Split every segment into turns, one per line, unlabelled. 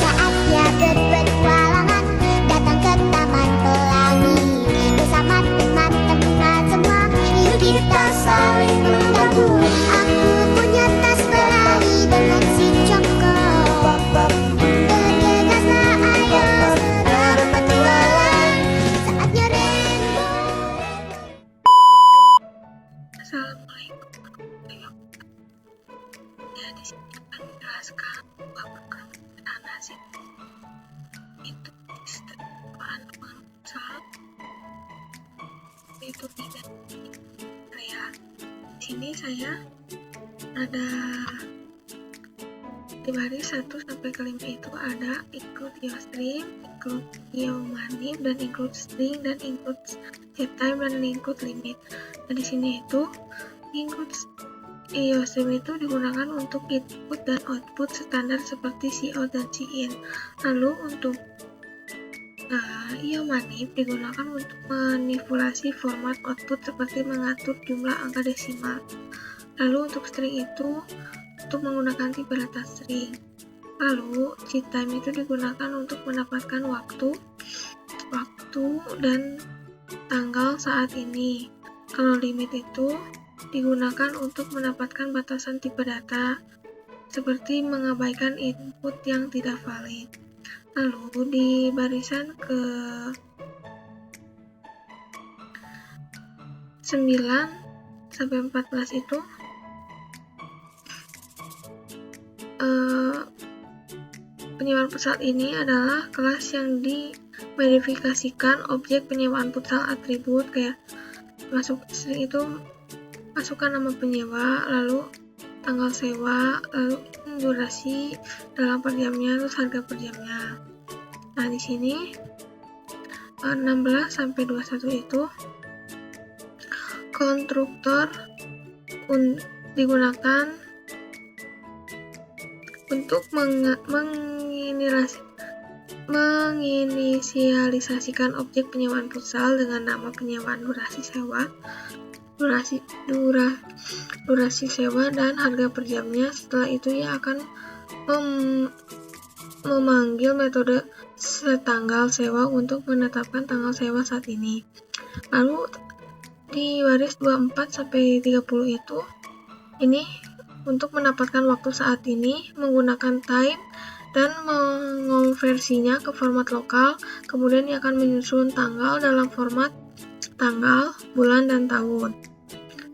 Saatnya berpetualangan, datang ke Taman Pelangi. Bersama teman-teman semua, yuk kita saling membantu. Aku punya tas berlari dengan si Joko. Bergegaslah ayo berpetualang, saatnya rainbow.
Assalamualaikum warahmatullahi wabarakatuh. Ya, di sini akan menjelaskan bahwa perkataan asing itu istilah futsal itu tidak saya. Di sini saya ada di baris 1 sampai ke 5 itu ada include iostream, include iomanim, dan include string, dan include setime, dan include limit. Nah, di sini itu include iostream itu digunakan untuk input dan output standar seperti cout dan cin. Lalu untuk iomanim digunakan untuk manipulasi format output seperti mengatur jumlah angka desimal. Lalu untuk string itu untuk menggunakan tipe data string. Lalu ctime itu digunakan untuk mendapatkan waktu dan tanggal saat ini. Kalau limit itu digunakan untuk mendapatkan batasan tipe data seperti mengabaikan input yang tidak valid. Lalu di barisan ke 9 sampai 14 itu penyewaan futsal ini adalah kelas yang diverifikasikan objek penyewaan futsal atribut kayak masuk string itu masukkan nama penyewa, lalu tanggal sewa, lalu durasi dalam per jamnya, terus harga per jamnya. Nah, di sini 16 sampai 21 itu konstruktor digunakan untuk menginisialisasikan objek penyewaan futsal dengan nama penyewaan durasi sewa, durasi sewa dan harga per jamnya. Setelah itu ia akan memanggil metode setanggal sewa untuk menetapkan tanggal sewa saat ini. Lalu di baris 24 sampai 30 itu ini untuk mendapatkan waktu saat ini menggunakan time dan mengonversinya ke format lokal, kemudian ia akan menyusun tanggal dalam format tanggal, bulan, dan tahun.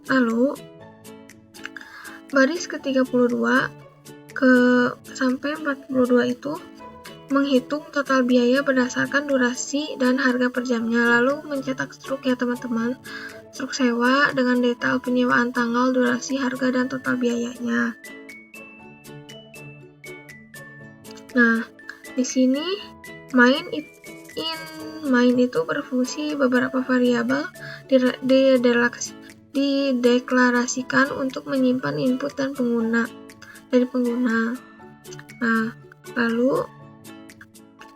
Lalu baris ke-32 sampai 42 itu menghitung total biaya berdasarkan durasi dan harga per jamnya, lalu mencetak struk ya teman-teman, struk sewa dengan detail penyewaan tanggal, durasi, harga, dan total biayanya. Nah, di sini main itu berfungsi beberapa variabel dideklarasikan untuk menyimpan input dan dari pengguna. Nah, lalu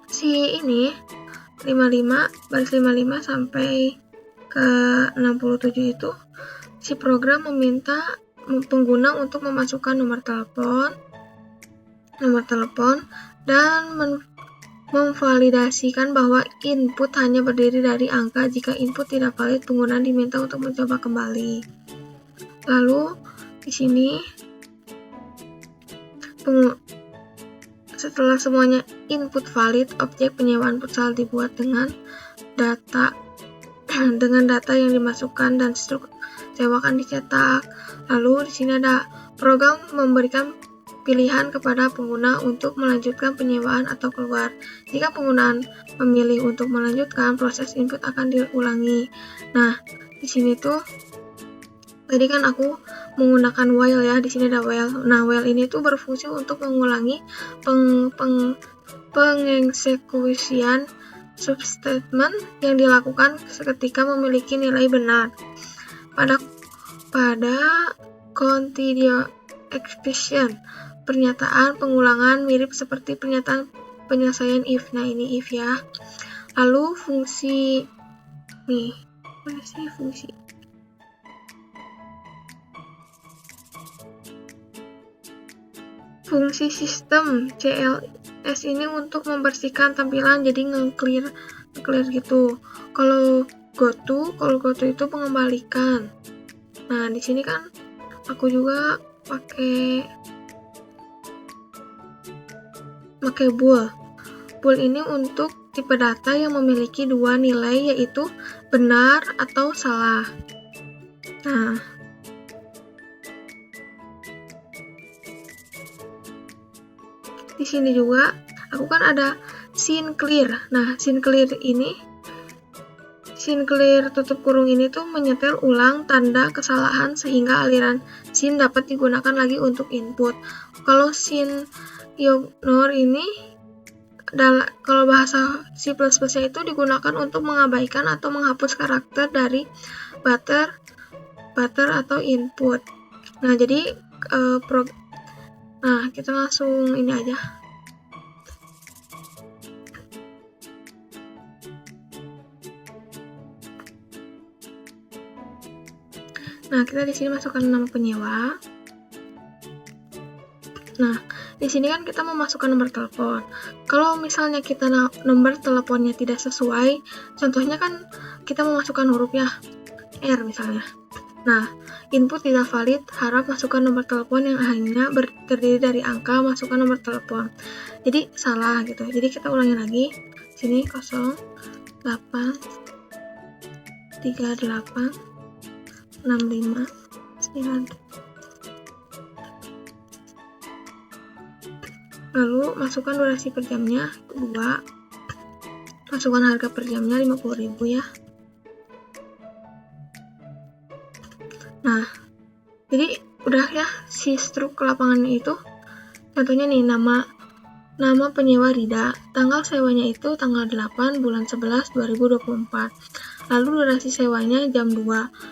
si ini 55 baris 55 sampai ke 67 itu si program meminta pengguna untuk memasukkan nomor telepon dan memvalidasikan bahwa input hanya berdiri dari angka. Jika input tidak valid, pengguna diminta untuk mencoba kembali. Lalu di sini setelah semuanya input valid, objek penyewaan futsal dibuat dengan data yang dimasukkan dan struk sewa akan dicetak. Lalu di sini ada program memberikan pilihan kepada pengguna untuk melanjutkan penyewaan atau keluar. Jika penggunaan memilih untuk melanjutkan, proses input akan diulangi. Nah, di sini tuh tadi kan aku menggunakan while ya, di sini ada while. Nah, while ini tuh berfungsi untuk mengulangi pengeksekusian substatement yang dilakukan seketika memiliki nilai benar. Pada continuous expression, pernyataan pengulangan mirip seperti pernyataan penyelesaian if. Nah, ini if ya. Lalu fungsi fungsi sistem CLS ini untuk membersihkan tampilan jadi nge-clear gitu. Kalau goto itu mengembalikan. Nah, di sini kan aku juga pakai bool. Bool ini untuk tipe data yang memiliki dua nilai, yaitu benar atau salah. Nah, di sini juga aku kan ada scene clear. Nah, scene clear tutup kurung ini tuh menyetel ulang tanda kesalahan sehingga aliran scene dapat digunakan lagi untuk input. Kalau scene ignore ini kalau bahasa C++ itu digunakan untuk mengabaikan atau menghapus karakter dari buffer atau input. Nah, jadi kita langsung ini aja. Nah, kita di sini masukkan nama penyewa. Nah, di sini kan kita memasukkan nomor telepon. Kalau misalnya kita nomor teleponnya tidak sesuai, contohnya kan kita memasukkan huruf ya, R misalnya. Nah, input tidak valid, harap masukkan nomor telepon yang hanya terdiri dari angka, masukkan nomor telepon. Jadi salah gitu. Jadi kita ulangi lagi. Sini 083865 9. Lalu masukkan durasi per jamnya 2. Masukkan harga per jamnya 50.000 ya. Nah, jadi udah ya si struk lapangannya itu. Contohnya nih, nama penyewa Rida, tanggal sewanya itu tanggal 8 bulan 11 2024. Lalu durasi sewanya jam 2.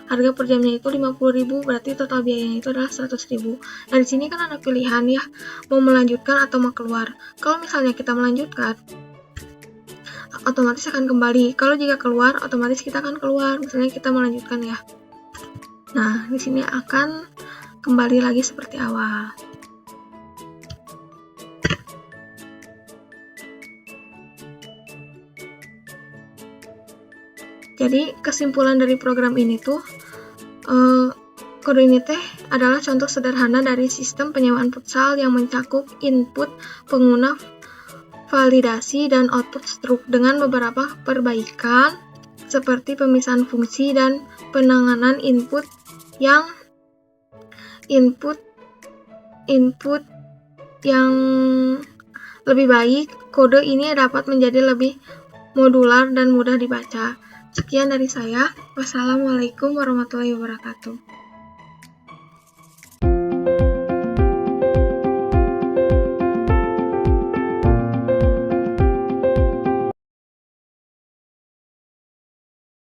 Harga per jamnya itu 50.000, berarti total biayanya itu adalah 100.000. Nah, di sini kan ada pilihan ya, mau melanjutkan atau mau keluar. Kalau misalnya kita melanjutkan, otomatis akan kembali. Kalau jika keluar, otomatis kita akan keluar. Misalnya kita melanjutkan ya. Nah, di sini akan kembali lagi seperti awal. Jadi kesimpulan dari program ini tuh, kode ini teh adalah contoh sederhana dari sistem penyewaan futsal yang mencakup input pengguna, validasi, dan output struk dengan beberapa perbaikan seperti pemisahan fungsi dan penanganan input yang lebih baik. Kode ini dapat menjadi lebih modular dan mudah dibaca. Sekian dari saya. Wassalamualaikum warahmatullahi wabarakatuh.